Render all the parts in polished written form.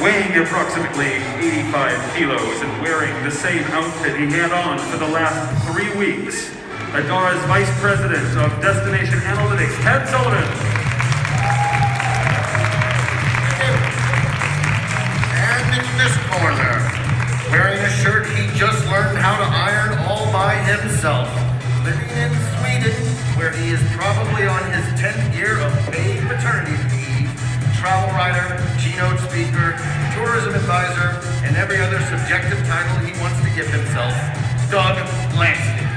weighing approximately 85 kilos and wearing the same outfit he had on for the last 3 weeks, Adara's Vice President of Destination Analytics, Ted Sullivan. And in this corner, wearing a shirt he just learned how to iron all by himself, living in Sweden, where he is probably on his 10th year of paid paternity leave, travel writer, keynote speaker, tourism advisor, and every other subjective title he wants to give himself, Doug Lansky.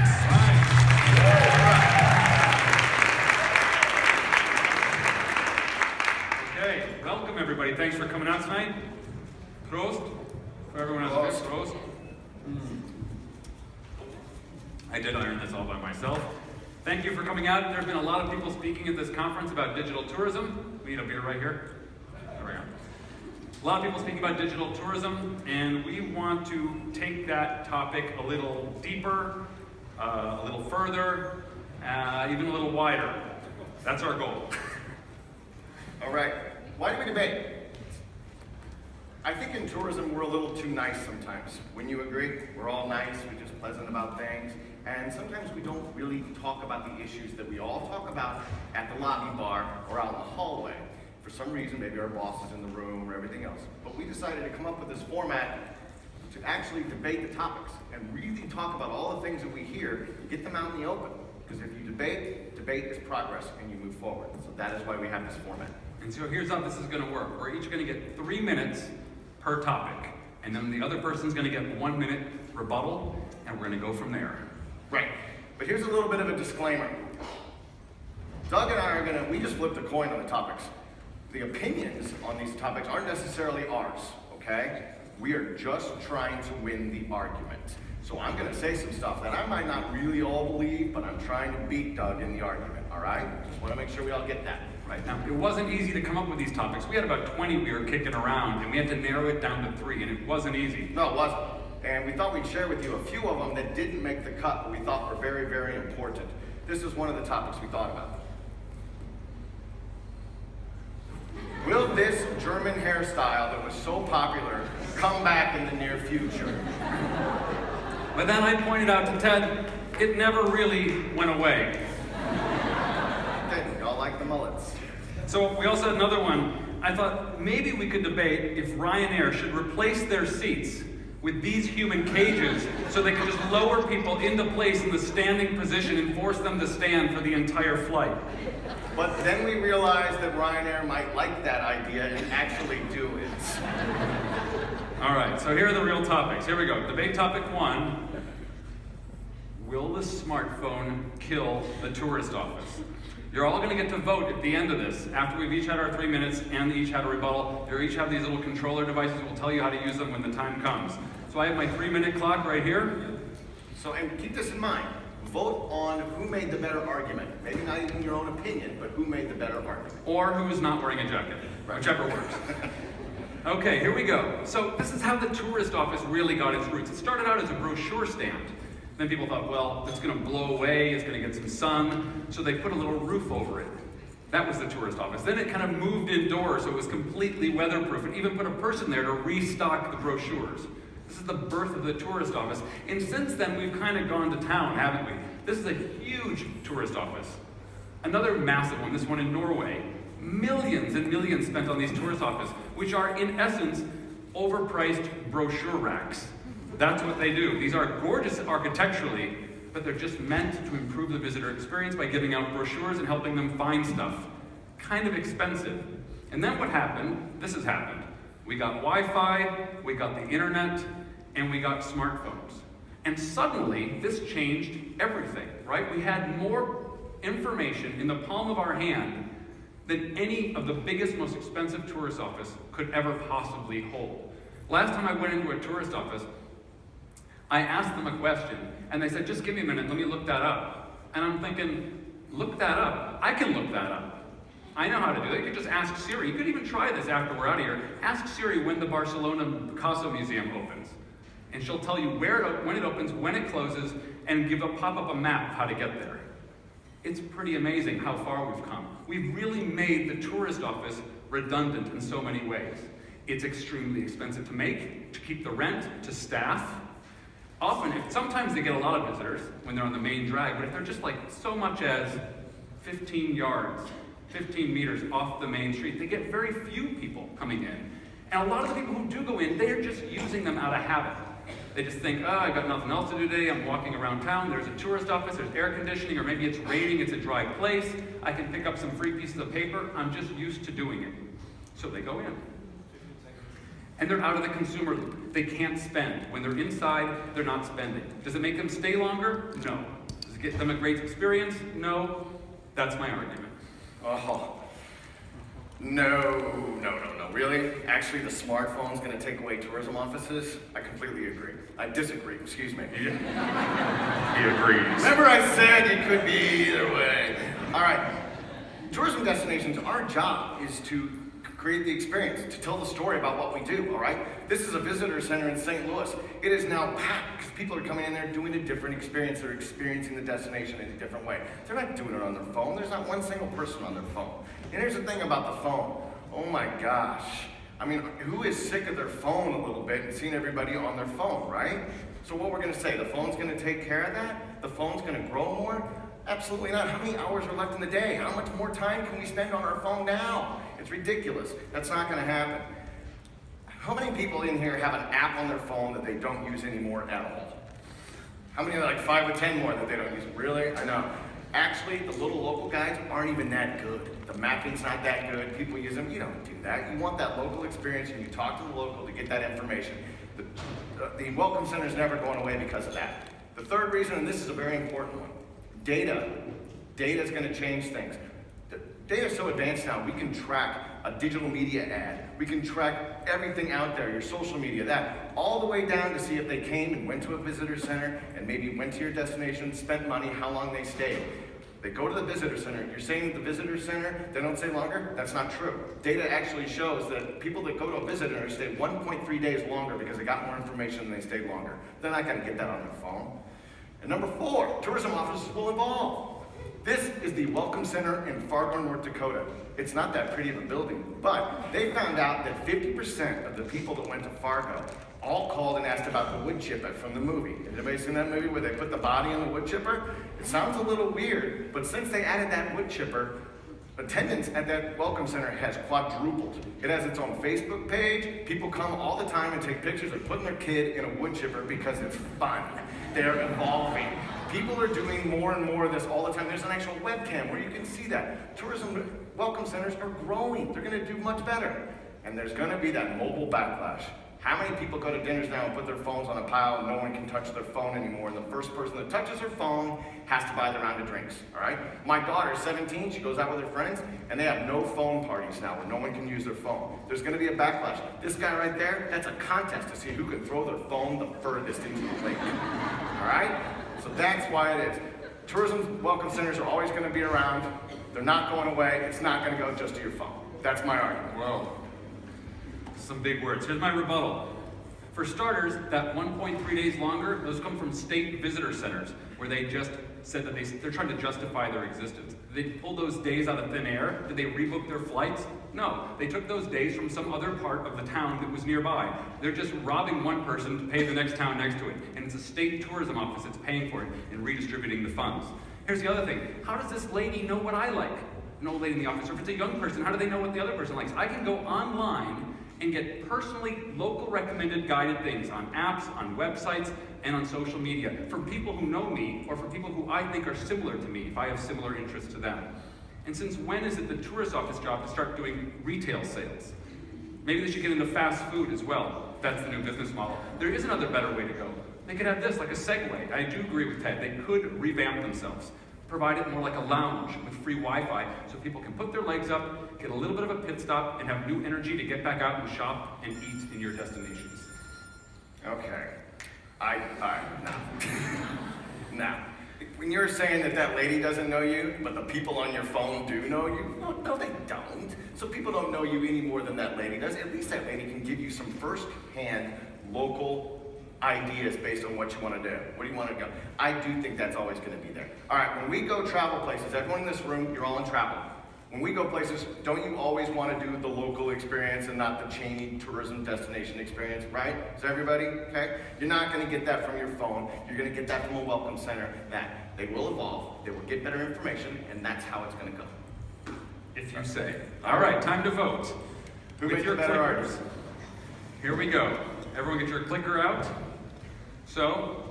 Okay, welcome everybody. Thanks for coming out tonight. Prost. For everyone else, Prost. I did iron this all by myself. Thank you for coming out. There's been a lot of people speaking at this conference about digital tourism. We need a beer right here. There we go. A lot of people speaking about digital tourism, and we want to take that topic a little deeper, a little further, even a little wider. That's our goal. All right, why do we debate? I think in tourism we're a little too nice sometimes. Wouldn't you agree? We're all nice, we're just pleasant about things, and sometimes we don't really talk about the issues that we all talk about at the lobby bar or out in the hallway. For some reason, maybe our boss is in the room or everything else. But we decided to come up with this format to actually debate the topics and really talk about all the things that we hear, get them out in the open. Because if you debate, debate is progress and you move forward. So that is why we have this format. And so here's how this is going to work. We're each going to get 3 minutes per topic. And then the other person's going to get 1 minute rebuttal, and we're going to go from there. Right. But here's a little bit of a disclaimer. Doug and I we just flipped a coin on the topics. The opinions on these topics aren't necessarily ours, okay? We are just trying to win the argument. So I'm going to say some stuff that I might not really all believe, but I'm trying to beat Doug in the argument, all right? Just want to make sure we all get that. Right. Now, it wasn't easy to come up with these topics. We had about 20 we were kicking around, and we had to narrow it down to 3, and it wasn't easy. No, it wasn't. And we thought we'd share with you a few of them that didn't make the cut, but we thought were very, very important. This is one of the topics we thought about. Will this German hairstyle that was so popular come back in the near future? But then I pointed out to Ted, it never really went away. Y'all like the mullets. So we also had another one. I thought maybe we could debate if Ryanair should replace their seats with these human cages so they could just lower people into place in the standing position and force them to stand for the entire flight. But then we realized that Ryanair might like that idea and actually do it. All right, so here are the real topics. Here we go. Debate topic 1. Will the smartphone kill the tourist office? You're all going to get to vote at the end of this. After we've each had our 3 minutes and each had a rebuttal, they each have these little controller devices. We'll tell you how to use them when the time comes. So I have my 3-minute clock right here. So, and keep this in mind. Vote on who made the better argument. Maybe not even your own opinion, but who made the better argument. Or who is not wearing a jacket. Right. Whichever works. Okay, here we go. So this is how the tourist office really got its roots. It started out as a brochure stand. Then people thought, well, it's going to blow away, it's going to get some sun, so they put a little roof over it. That was the tourist office. Then it kind of moved indoors, so it was completely weatherproof, and even put a person there to restock the brochures. This is the birth of the tourist office. And since then, we've kind of gone to town, haven't we? This is a huge tourist office. Another massive one, this one in Norway. Millions and millions spent on these tourist offices, which are, in essence, overpriced brochure racks. That's what they do. These are gorgeous architecturally, but they're just meant to improve the visitor experience by giving out brochures and helping them find stuff. Kind of expensive. And then what happened? This has happened. We got Wi-Fi, we got the internet, and we got smartphones. And suddenly, this changed everything, right? We had more information in the palm of our hand than any of the biggest, most expensive tourist office could ever possibly hold. Last time I went into a tourist office, I asked them a question, and they said, just give me a minute, let me look that up. And I'm thinking, look that up? I can look that up. I know how to do that. You could just ask Siri. You could even try this after we're out of here. Ask Siri when the Barcelona Picasso Museum opens. And she'll tell you when it opens, when it closes, and pop up a map of how to get there. It's pretty amazing how far we've come. We've really made the tourist office redundant in so many ways. It's extremely expensive to make, to keep the rent, to staff. Sometimes they get a lot of visitors when they're on the main drag, but if they're just like so much as 15 yards, 15 meters off the main street, they get very few people coming in. And a lot of the people who do go in, they're just using them out of habit. They just think, I've got nothing else to do today, I'm walking around town, there's a tourist office, there's air conditioning, or maybe it's raining, it's a dry place, I can pick up some free pieces of paper, I'm just used to doing it. So they go in. And they're out of the consumer loop. They can't spend. When they're inside, they're not spending. Does it make them stay longer? No. Does it get them a great experience? No. That's my argument. Oh, no. Really? Actually, the smartphone's going to take away tourism offices? I completely agree. I disagree, excuse me. He agrees. Remember I said it could be either way. All right. Tourism destinations, our job is to create the experience, to tell the story about what we do, all right? This is a visitor center in St. Louis. It is now packed because people are coming in there doing a different experience. They're experiencing the destination in a different way. They're not doing it on their phone. There's not one single person on their phone. And here's the thing about the phone. Oh my gosh. I mean, who is sick of their phone a little bit and seeing everybody on their phone, right? So what we're going to say, the phone's going to take care of that? The phone's going to grow more? Absolutely not. How many hours are left in the day? How much more time can we spend on our phone now? It's ridiculous. That's not going to happen. How many people in here have an app on their phone that they don't use anymore at all? How many, like 5 or 10 more that they don't use? Really? I know. Actually, the little local guides aren't even that good. The mapping's not that good. People use them. You don't do that. You want that local experience, and you talk to the local to get that information. The Welcome Center is never going away because of that. The third reason, and this is a very important one, data. Data is going to change things. Data is so advanced now, we can track a digital media ad. We can track everything out there, your social media, that, all the way down to see if they came and went to a visitor center and maybe went to your destination, spent money, how long they stayed. They go to the visitor center. You're saying that the visitor center, they don't stay longer? That's not true. Data actually shows that people that go to a visitor center stay 1.3 days longer because they got more information and they stayed longer. They're not going to get that on their phone. And number 4, tourism offices will evolve. This is the Welcome Center in Fargo, North Dakota. It's not that pretty of a building, but they found out that 50% of the people that went to Fargo all called and asked about the wood chipper from the movie. Has anybody seen that movie where they put the body in the wood chipper? It sounds a little weird, but since they added that wood chipper, attendance at that Welcome Center has quadrupled. It has its own Facebook page. People come all the time and take pictures of putting their kid in a wood chipper because it's fun. They're evolving. People are doing more and more of this all the time. There's an actual webcam where you can see that. Tourism welcome centers are growing. They're going to do much better. And there's going to be that mobile backlash. How many people go to dinners now and put their phones on a pile and no one can touch their phone anymore? And the first person that touches her phone has to buy the round of drinks, all right? My daughter's 17, she goes out with her friends, and they have no phone parties now where no one can use their phone. There's gonna be a backlash. This guy right there, that's a contest to see who can throw their phone the furthest into the lake, all right? So that's why it is. Tourism welcome centers are always gonna be around. They're not going away. It's not gonna go just to your phone. That's my argument. Whoa. Some big words. Here's my rebuttal. For starters, that 1.3 days longer, those come from state visitor centers where they just said that they're trying to justify their existence. Did they pull those days out of thin air? Did they rebook their flights? No. They took those days from some other part of the town that was nearby. They're just robbing one person to pay the next town next to it. And it's a state tourism office that's paying for it and redistributing the funds. Here's the other thing. How does this lady know what I like? An old lady in the office. Or if it's a young person, how do they know what the other person likes? I can go online and get personally local recommended guided things on apps, on websites, and on social media from people who know me or from people who I think are similar to me if I have similar interests to them. And since when is it the tourist office job to start doing retail sales? Maybe they should get into fast food as well. That's the new business model. There is another better way to go. They could have this, like a Segway. I do agree with Ted. They could revamp themselves. Provide it more like a lounge with free Wi-Fi so people can put their legs up, get a little bit of a pit stop, and have new energy to get back out and shop and eat in your destinations. Okay. Now, when you're saying that that lady doesn't know you, but the people on your phone do know you, no, they don't. So people don't know you any more than that lady does. At least that lady can give you some first-hand local ideas based on what you want to do. Where do you want to go? I do think that's always going to be there. All right, when we go travel places, everyone in this room, you're all in travel. When we go places, don't you always want to do the local experience and not the chainy tourism destination experience, right? Is everybody okay? You're not going to get that from your phone. You're going to get that from a welcome center. That they will evolve, they will get better information, and that's how it's going to go. If you say. All right, time to vote. Who With made your the better clickers. argument? Here we go. Everyone get your clicker out. So,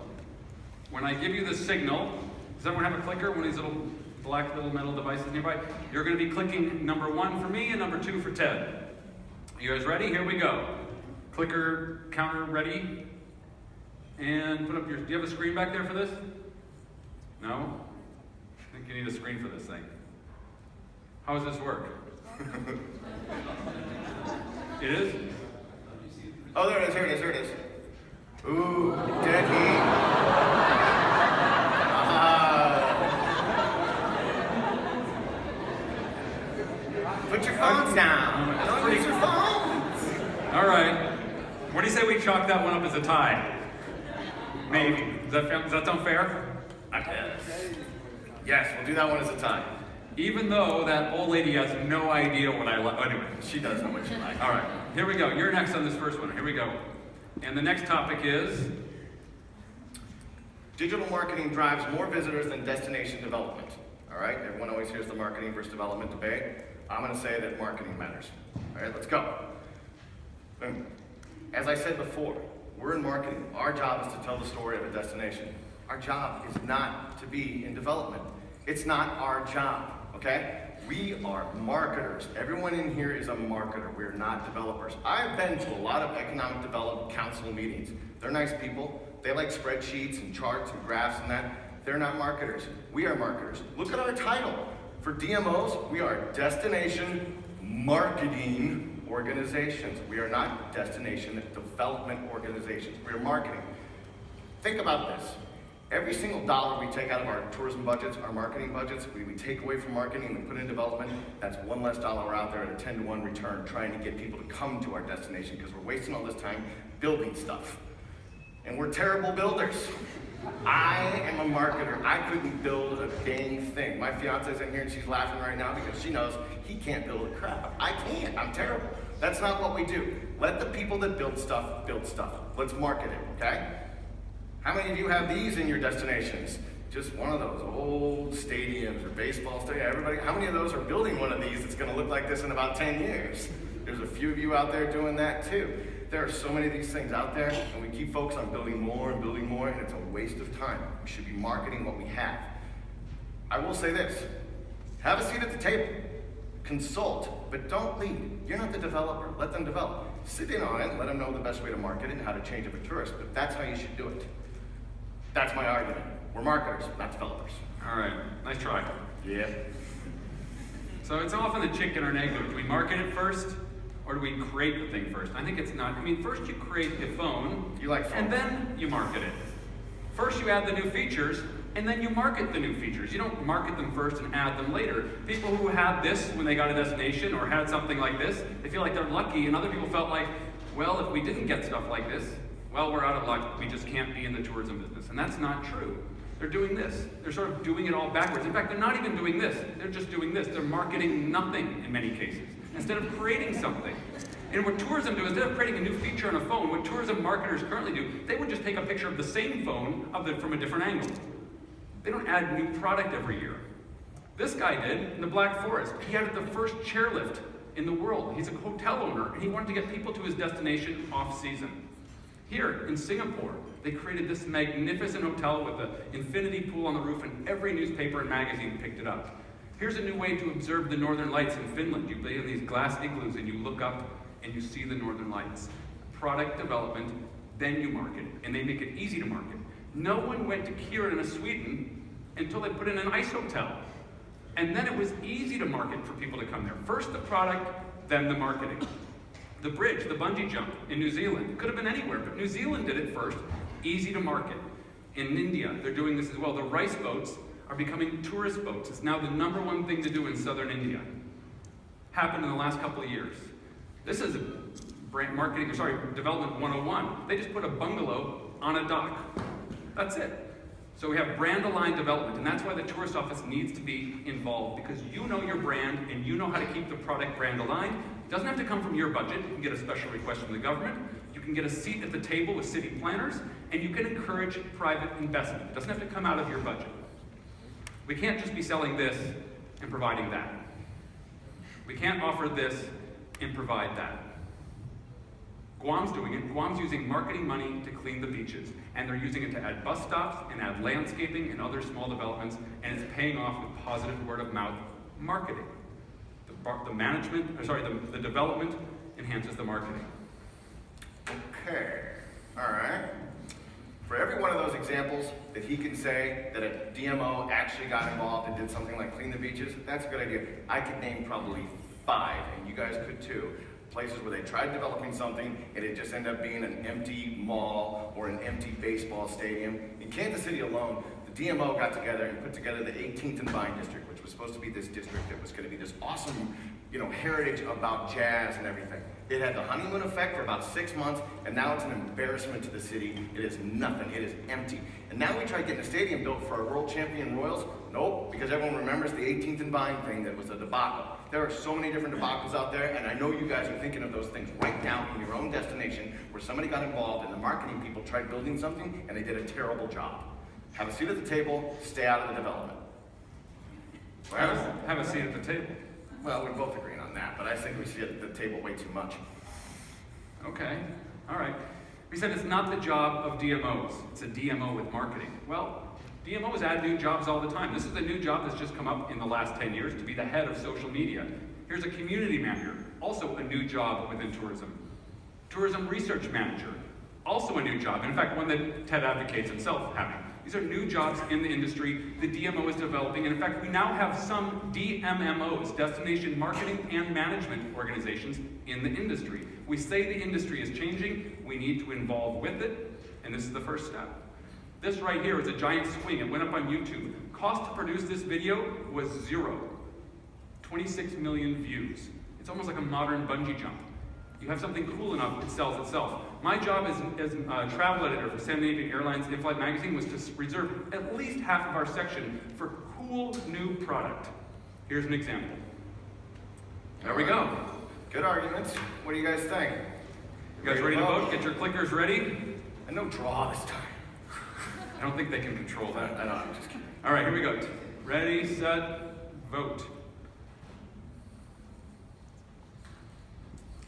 when I give you the signal, does everyone have a clicker? One of these little black little metal devices nearby? You're going to be clicking number 1 for me and number 2 for Ted. You guys ready? Here we go. Clicker counter ready. And put up your, do you have a screen back there for this? No? I think you need a screen for this thing. How does this work? It is? Oh, there it is, here it is, here it is. Ooh, dead heat. Put your phones down. Don't use your phones. All right. What do you say we chalk that one up as a tie? Maybe. Does that sound fair? I guess. Yes, we'll do that one as a tie. Even though that old lady has no idea what I like. Anyway, She does know what you like. all right. Here we go. You're next on this first one. Here we go. And the next topic is Digital marketing drives more visitors than destination development. All right, everyone always hears the marketing versus development debate. I'm going to say that marketing matters. All right, let's go. Boom. As I said before, we're in marketing. Our job is to tell the story of a destination. Our job is not to be in development. It's not our job, okay? We are marketers. Everyone in here is a marketer. We're not developers. I've been to a lot of economic development council meetings. They're nice people. They like spreadsheets and charts and graphs and that. They're not marketers. We are marketers. Look at our title. For DMOs, we are Destination Marketing Organizations. We are not Destination Development Organizations. We are marketing. Think about this. Every single dollar we take out of our tourism budgets, our marketing budgets, we take away from marketing and we put in development, that's one less dollar out there at a 10-to-1 return trying to get people to come to our destination because we're wasting all this time building stuff. And we're terrible builders. I am a marketer. I couldn't build a dang thing. My fiance's in here and she's laughing right now because she knows he can't build a crap. I can't. I'm terrible. That's not what we do. Let the people that build stuff build stuff. Let's market it, okay? How many of you have these in your destinations? Just one of those old stadiums or baseball stadiums. Everybody, how many of those are building one of these that's going to look like this in about 10 years? There's a few of you out there doing that too. There are so many of these things out there, and we keep focused on building more, and it's a waste of time. We should be marketing what we have. I will say this, have a seat at the table, consult, but don't lead. You're not the developer, let them develop. Sit in on it, let them know the best way to market it and how to change it for tourists, but that's how you should do it. That's my argument. We're marketers, not developers. all right. Nice try. Yeah. So it's often the chicken or egg. Do we market it first, or do we create the thing first? I think it's not. I mean, first you create the phone, You like phones. and then you market it. First you add the new features, and then you market the new features. You don't market them first and add them later. People who had this when they got a destination or had something like this, they feel like they're lucky, and other people felt like, well, if we didn't get stuff like this, well, we're out of luck. We just can't be in the tourism business. And that's not true. They're doing this. They're sort of doing it all backwards. In fact, they're not even doing this. They're just doing this. They're marketing nothing in many cases, instead of creating something. And what tourism do, instead of creating a new feature on a phone, what tourism marketers currently do, they would just take a picture of the same phone from a different angle. They don't add new product every year. This guy did in the Black Forest. He added the first chairlift in the world. He's a hotel owner, and he wanted to get people to his destination off-season. Here in Singapore, they created this magnificent hotel with an infinity pool on the roof, and every newspaper and magazine picked it up. Here's a new way to observe the northern lights in Finland. You lay in these glass igloos and you look up and you see the northern lights. Product development, then you market it, and they make it easy to market. No one went to Kiruna, Sweden until they put in an ice hotel. And then it was easy to market for people to come there. First the product, then the marketing. The bridge, the bungee jump in New Zealand. Could have been anywhere, but New Zealand did it first. Easy to market. In India, they're doing this as well. The rice boats are becoming tourist boats. It's now the #1 thing to do in southern India. Happened in the last couple of years. This is development 101. They just put a bungalow on a dock. That's it. So we have brand-aligned development, and that's why the tourist office needs to be involved, because you know your brand and you know how to keep the product brand-aligned. It doesn't have to come from your budget. You can get a special request from the government. You can get a seat at the table with city planners, and you can encourage private investment. It doesn't have to come out of your budget. We can't just be selling this and providing that. We can't offer this and provide that. Guam's doing it. Guam's using marketing money to clean the beaches, and they're using it to add bus stops and add landscaping and other small developments, and it's paying off with positive word-of-mouth marketing. The development enhances the marketing. Okay, all right. For every one of those examples that he can say that a DMO actually got involved and did something like clean the beaches, that's a good idea. I could name probably 5, and you guys could too. Places where they tried developing something and it just ended up being an empty mall or an empty baseball stadium. In Kansas City alone, the DMO got together and put together the 18th and Vine District, which was supposed to be this district that was going to be this awesome, heritage about jazz and everything. It had the honeymoon effect for about 6 months, and now it's an embarrassment to the city. It is nothing. It is empty. And now we tried getting a stadium built for our world champion Royals. Nope, because everyone remembers the 18th and Vine thing that was a debacle. There are so many different debacles out there, and I know you guys are thinking of those things right now in your own destination where somebody got involved and the marketing people tried building something and they did a terrible job. Have a seat at the table, stay out of the development. Have a seat at the table. Well, we're both agreeing on that, but I think we sit at the table way too much. Okay, all right. We said it's not the job of DMOs. It's a DMO with marketing. Well, DMOs add new jobs all the time. This is a new job that's just come up in the last 10 years to be the head of social media. Here's a community manager, also a new job within tourism. Tourism research manager, also a new job. In fact, one that TED advocates himself having. These are new jobs in the industry the DMO is developing. And in fact, we now have some DMMOs, destination marketing and management organizations in the industry. We say the industry is changing, we need to involve with it, and this is the first step. This right here is a giant swing. It went up on YouTube. Cost to produce this video was 0. 26 million views. It's almost like a modern bungee jump. You have something cool enough, it sells itself. My job as a travel editor for Scandinavian Airlines In-Flight magazine was to reserve at least half of our section for cool new product. Here's an example. There we go. Good arguments. What do you guys think? You guys ready to vote? Get your clickers ready. And no draw this time. I don't think they can control that. I know, I'm just kidding. All right, here we go. Ready, set, vote.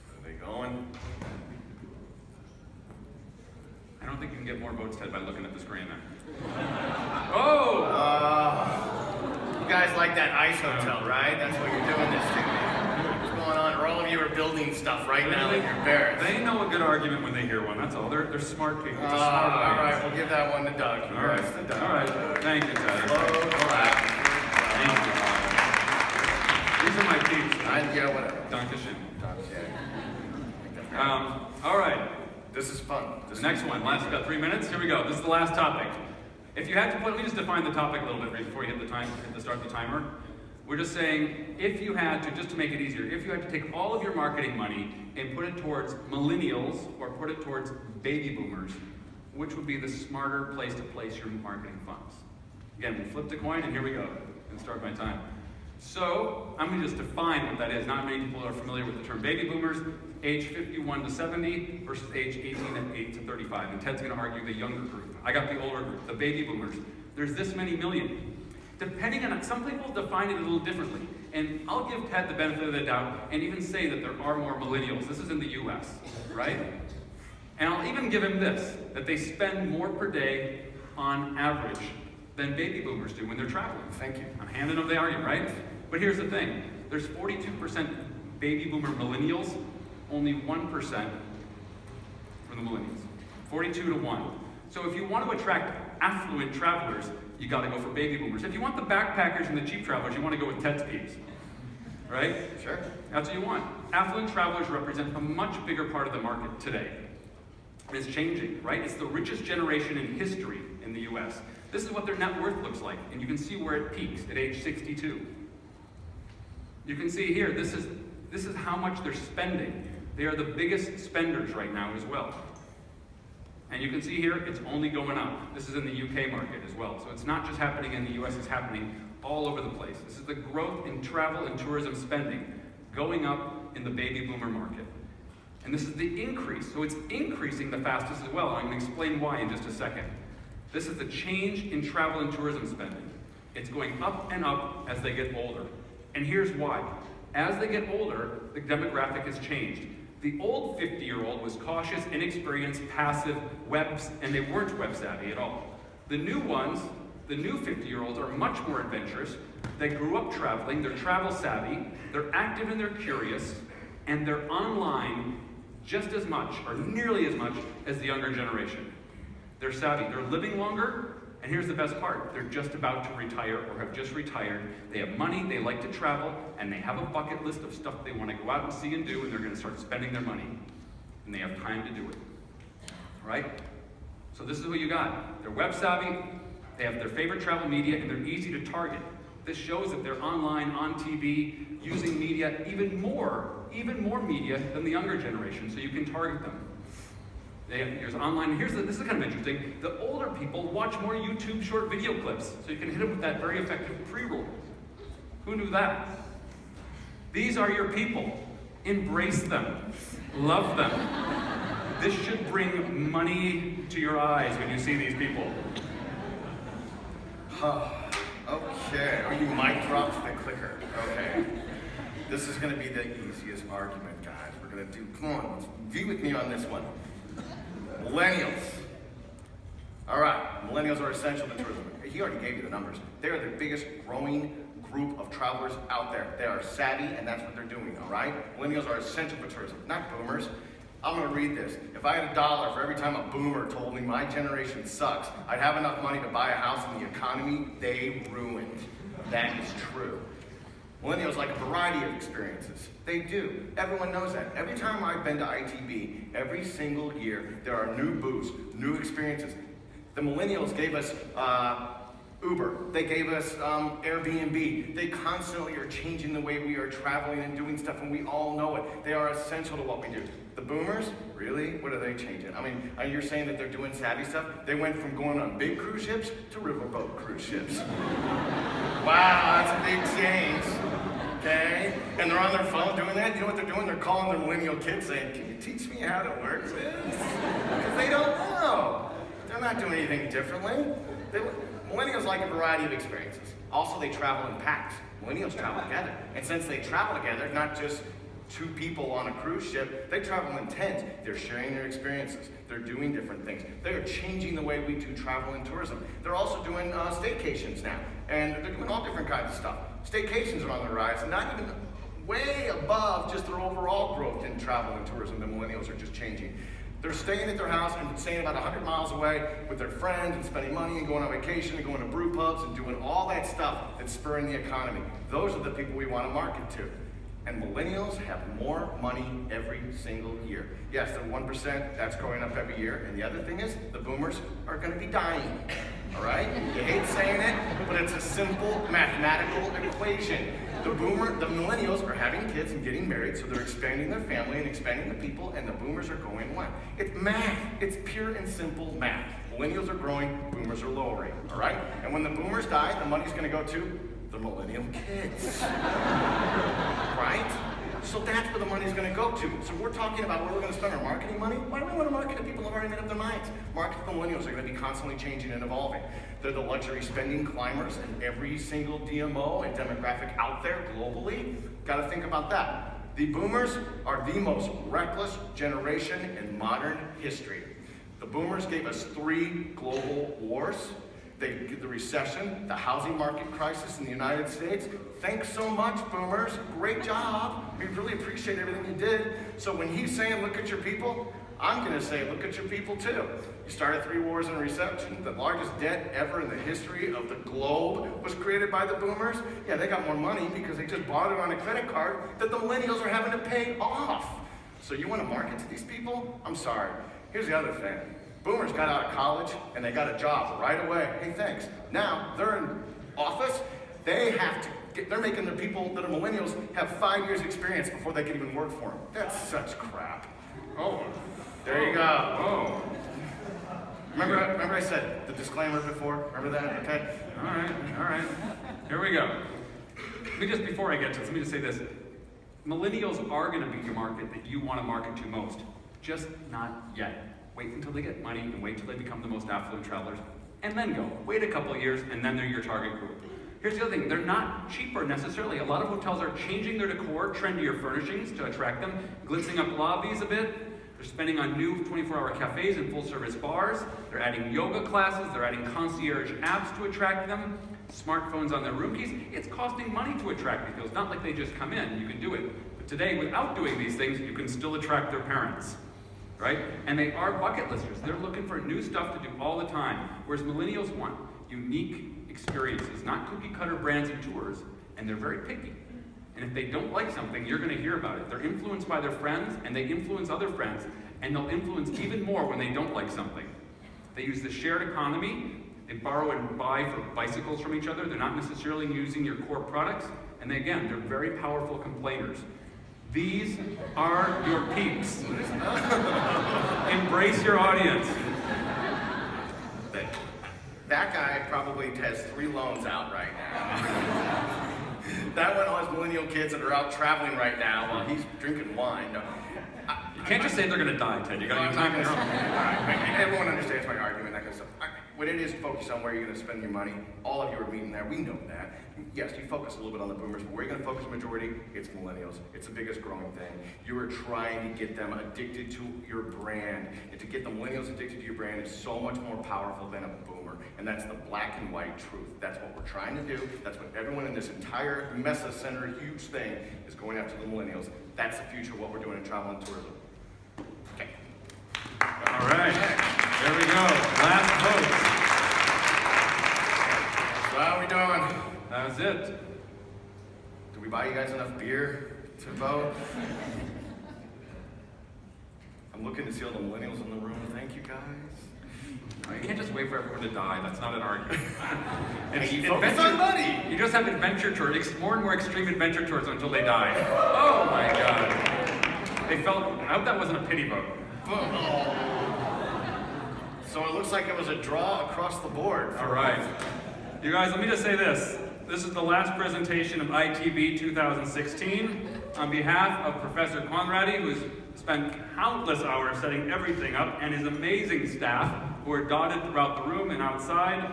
Are they going? I don't think you can get more votes, Ted, by looking at the screen there. Oh! You guys like that ice hotel, right? That's what you're doing this to. What's going on? Or all of you are building stuff right now like you're embarrassed. They know a good argument when they hear one, that's all. They're smart people. All right, we'll give that one to Doug. All right, Doug. all right. Thank you, Ted. Slow clap. Thank you. These are my peeps. Yeah, whatever. Dankeschön. Yeah. All right. This is fun. The next one, last about 3 minutes. Here we go. This is the last topic. If you had to let me just define the topic a little bit before you hit the start the timer. We're just saying, if you had to, just to make it easier, if you had to take all of your marketing money and put it towards millennials or put it towards baby boomers, which would be the smarter place to place your marketing funds? Again, we flipped a coin, and here we go. And start my time. So, I'm going to just define what that is. Not many people are familiar with the term baby boomers. Age 51 to 70 versus age 18 to 35. And Ted's going to argue the younger group. I got the older group, the baby boomers. There's this many million. Depending on, some people define it a little differently. And I'll give Ted the benefit of the doubt and even say that there are more millennials. This is in the US, right? And I'll even give him this, that they spend more per day on average than baby boomers do when they're traveling. Thank you. I'm handing them the argument, right? But here's the thing. There's 42% baby boomer millennials, only 1% for the millennials. 42 to 1. So if you want to attract affluent travelers, you got to go for baby boomers. If you want the backpackers and the cheap travelers, you want to go with Ted's peeps. Right? Sure. That's what you want. Affluent travelers represent a much bigger part of the market today. It's changing, right? It's the richest generation in history in the US. This is what their net worth looks like, and you can see where it peaks at age 62. You can see here, this is how much they're spending. They are the biggest spenders right now as well. And you can see here, it's only going up. This is in the UK market as well. So it's not just happening in the US, it's happening all over the place. This is the growth in travel and tourism spending going up in the baby boomer market. And this is the increase. So it's increasing the fastest as well. I'm going to explain why in just a second. This is the change in travel and tourism spending. It's going up and up as they get older. And here's why. As they get older, the demographic has changed. The old 50-year-old was cautious, inexperienced, passive, and they weren't web savvy at all. The new ones, the new 50-year-olds are much more adventurous. They grew up traveling, they're travel savvy, they're active and they're curious, and they're online just as much, or nearly as much, as the younger generation. They're savvy, they're living longer, and here's the best part, they're just about to retire or have just retired. They have money, they like to travel, and they have a bucket list of stuff they want to go out and see and do, and they're going to start spending their money. And they have time to do it. Right? So this is what you got. They're web savvy, they have their favorite travel media, and they're easy to target. This shows that they're online, on TV, using media, even more media than the younger generation, so you can target them. Here's online, this is kind of interesting. The older people watch more YouTube short video clips, so you can hit them with that very effective pre-roll. Who knew that? These are your people. Embrace them. Love them. This should bring money to your eyes when you see these people. Okay, you mic dropped the clicker. Okay. This is going to be the easiest argument, guys. We're going to do, come on, be with me on this one. Millennials. All right, millennials are essential to tourism. He already gave you the numbers. They are the biggest growing group of travelers out there. They are savvy, and that's what they're doing, all right? Millennials are essential for tourism, not boomers. I'm going to read this. If I had $1 for every time a boomer told me my generation sucks, I'd have enough money to buy a house in the economy they ruined. That is true. Millennials like a variety of experiences. They do. Everyone knows that. Every time I've been to ITB, every single year, there are new booths, new experiences. The millennials gave us Uber. They gave us Airbnb. They constantly are changing the way we are traveling and doing stuff, and we all know it. They are essential to what we do. The boomers, really? What are they changing? I mean, you're saying that they're doing savvy stuff? They went from going on big cruise ships to riverboat cruise ships. Wow, that's a big change. Okay? And they're on their phone doing that. You know what they're doing? They're calling their millennial kids saying, "Can you teach me how to work this?" Because they don't know. They're not doing anything differently. Millennials like a variety of experiences. Also, they travel in packs. Millennials travel together. And since they travel together, not just two people on a cruise ship, they travel in tents. They're sharing their experiences. They're doing different things. They're changing the way we do travel and tourism. They're also doing staycations now. And they're doing all different kinds of stuff. Staycations are on the rise, and not even way above just their overall growth in travel and tourism. The millennials are just changing. They're staying at their house and staying about 100 miles away with their friends and spending money and going on vacation and going to brew pubs and doing all that stuff that's spurring the economy. Those are the people we want to market to. And millennials have more money every single year. Yes, the 1%, that's going up every year. And the other thing is, the boomers are going to be dying. All right? You hate saying it, but it's a simple mathematical equation. The millennials are having kids and getting married, so they're expanding their family and expanding the people, and the boomers are going what? It's math. It's pure and simple math. Millennials are growing, boomers are lowering. All right? And when the boomers die, the money's going to go to the millennial kids. Right? So that's where the money's going to go to. So we're talking about where we're going to spend our marketing money. Why do we want to market to people who have already made up their minds? Market to millennials are going to be constantly changing and evolving. They're the luxury spending climbers in every single DMO and demographic out there globally. Got to think about that. The boomers are the most reckless generation in modern history. The boomers gave us 3 global wars. The recession, the housing market crisis in the United States. Thanks so much, boomers. Great job. We really appreciate everything you did. So when he's saying, look at your people, I'm going to say, look at your people too. You started 3 wars and a recession. The largest debt ever in the history of the globe was created by the boomers. Yeah, they got more money because they just bought it on a credit card that the millennials are having to pay off. So you want to market to these people? I'm sorry. Here's the other thing. Boomers got out of college and they got a job right away. Hey, thanks. Now they're in office. They're making the people that are millennials have 5 years experience before they can even work for them. That's such crap. Oh. There you go. Oh. Remember I said the disclaimer before? Remember that? Okay? All right. Here we go. Before I get to this, let me just say this. Millennials are going to be your market that you want to market to most. Just not yet. Wait until they get money and wait till they become the most affluent travelers. And then go. Wait a couple of years and then they're your target group. Here's the other thing. They're not cheaper necessarily. A lot of hotels are changing their decor, trendier furnishings to attract them, glitzing up lobbies a bit. They're spending on new 24-hour cafes and full-service bars. They're adding yoga classes. They're adding concierge apps to attract them. Smartphones on their room keys. It's costing money to attract these people. It's not like they just come in. You can do it. But today, without doing these things, you can still attract their parents. Right? And they are bucket listers. They're looking for new stuff to do all the time. Whereas millennials want unique experiences, not cookie-cutter brands and tours. And they're very picky. And if they don't like something, you're going to hear about it. They're influenced by their friends, and they influence other friends. And they'll influence even more when they don't like something. They use the shared economy. They borrow and buy for bicycles from each other. They're not necessarily using your core products. And they're very powerful complainers. These are your peeps. Embrace your audience. That guy probably has 3 loans out right now. That one, all his millennial kids that are out traveling right now while he's drinking wine. No. You can't just say they're going to die, Ted. You got to use time on your own. Everyone understands my argument, that kind of stuff. When it is focused on where you're going to spend your money, all of you are meeting there. We know that. Yes, you focus a little bit on the boomers, but where you're going to focus the majority, it's millennials. It's the biggest growing thing. You are trying to get them addicted to your brand. And to get the millennials addicted to your brand is so much more powerful than a boomer. And that's the black and white truth. That's what we're trying to do. That's what everyone in this entire Mesa Center huge thing is going after the millennials. That's the future of what we're doing in travel and tourism. Okay. All right. There we go. Last vote. So how are we doing? That was it. Did we buy you guys enough beer to vote? I'm looking to see all the millennials in the room. Thank you, guys. You can't just wait for everyone to die. That's not an argument. Hey, you focus on money. You just have adventure tours, more and more extreme adventure tours until they die. Oh my God. I hope that wasn't a pity vote. So it looks like it was a draw across the board. All right. You guys, let me just say this. This is the last presentation of ITB 2016. On behalf of Professor Conradi, who's spent countless hours setting everything up, and his amazing staff, who are dotted throughout the room and outside,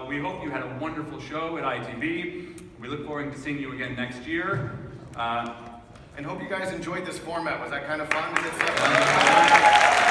we hope you had a wonderful show at ITB. We look forward to seeing you again next year. And hope you guys enjoyed this format. Was that kind of fun to get stuff done?